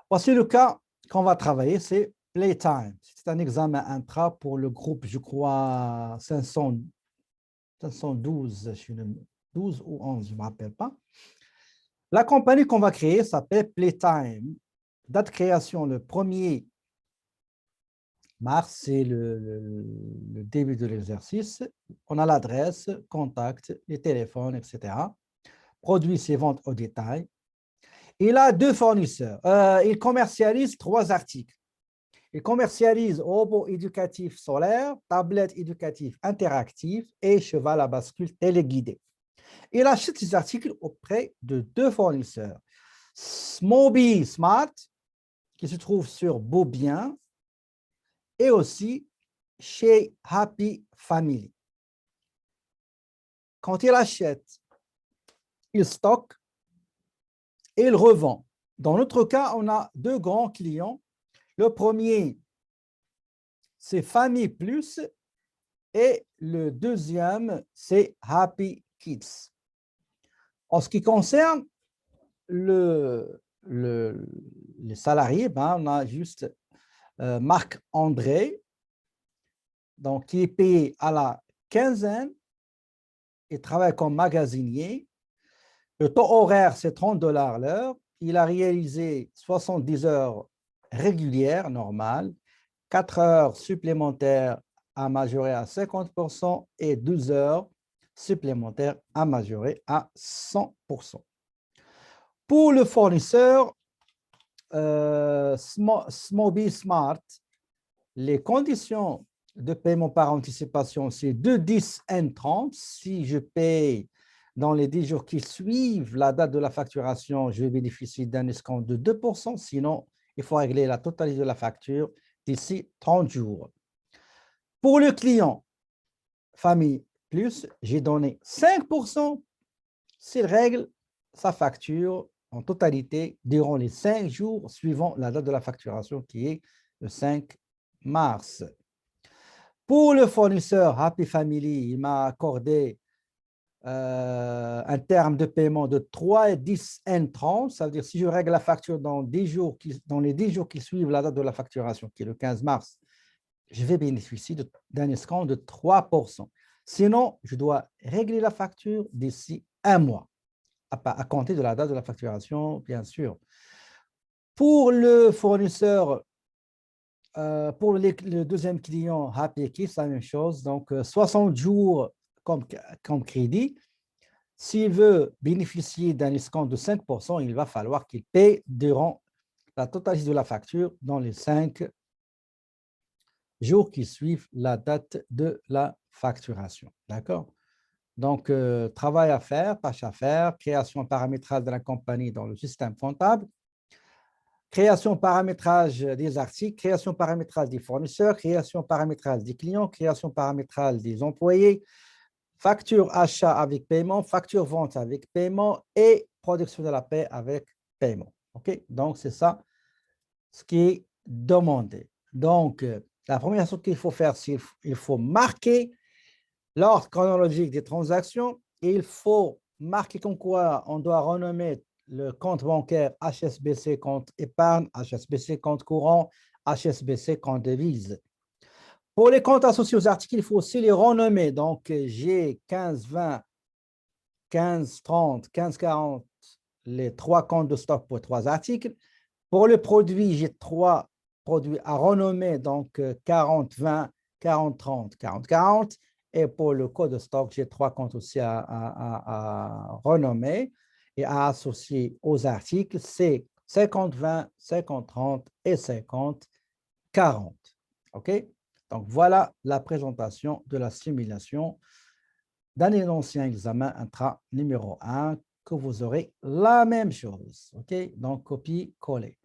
Voici le cas qu'on va travailler, c'est Playtime. C'est un examen intra pour le groupe, je crois, 512, 12 ou 11, je ne me rappelle pas. La compagnie qu'on va créer s'appelle Playtime. Date de création, le 1er mars, c'est le début de l'exercice. On a l'adresse, contact, les téléphones, etc. Produits, c'est vente au détail. Il a deux fournisseurs. Il commercialise 3 articles. Il commercialise robot éducatif solaire, tablette éducative interactive et cheval à bascule téléguidé. Il achète ces articles auprès de 2 fournisseurs. Mobi Smart, qui se trouve sur Beaubien, et aussi chez Happy Family. Quand il achète, il stocke et il revend. Dans notre cas, on a 2 grands clients. Le premier, c'est Famille Plus et le deuxième, c'est Happy Kids. En ce qui concerne les salariés, on a juste Marc-André, donc, qui est payé à la quinzaine et travaille comme magasinier. Le taux horaire, c'est 30 $ l'heure. Il a réalisé 70 heures régulières, normales, 4 heures supplémentaires à majorer à 50% et 12 heures supplémentaires à majorer à 100%. Pour le fournisseur Smoby Smart, les conditions de paiement par anticipation, c'est 2, 10 et 30. Si je paye dans les 10 jours qui suivent la date de la facturation, je vais bénéficier d'un escompte de 2%. Sinon, il faut régler la totalité de la facture d'ici 30 jours. Pour le client Famille Plus, j'ai donné 5% s'il règle sa facture en totalité durant les 5 jours suivant la date de la facturation qui est le 5 mars. Pour le fournisseur Happy Family, il m'a accordé un terme de paiement de 3, 10 et 30. Ça veut dire si je règle la facture dans les 10 jours qui suivent la date de la facturation, qui est le 15 mars, je vais bénéficier d'un escompte de 3%. Sinon, je dois régler la facture d'ici 1 mois, à compter de la date de la facturation, bien sûr. Pour le fournisseur, pour le deuxième client, Happy Kids, c'est la même chose. Donc, 60 jours comme crédit. S'il veut bénéficier d'un escompte de 5%, il va falloir qu'il paye durant la totalité de la facture dans les 5 jours qui suivent la date de la facturation. D'accord? Donc, travail à faire, tâche à faire, création paramétrage de la compagnie dans le système comptable, création paramétrage des articles, création paramétrage des fournisseurs, création paramétrage des clients, création paramétrage des employés, facture achat avec paiement, facture vente avec paiement et production de la paie avec paiement. OK? Donc, c'est ça ce qui est demandé. Donc, la première chose qu'il faut faire, c'est qu'il faut marquer l'ordre chronologique des transactions et il faut marquer comme quoi on doit renommer le compte bancaire HSBC compte épargne, HSBC compte courant, HSBC compte devise. Pour les comptes associés aux articles, il faut aussi les renommer. Donc, j'ai 15, 20, 15, 30, 15, 40, les 3 comptes de stock pour 3 articles. Pour le produit, j'ai 3 produits à renommer, donc 40, 20, 40, 30, 40, 40. Et pour le code de stock, j'ai 3 comptes aussi à renommer et à associer aux articles. C'est 50, 20, 50, 30 et 50, 40. OK? Donc, voilà la présentation de la simulation d'un ancien examen intra numéro 1 que vous aurez la même chose. OK? Donc, copier-coller.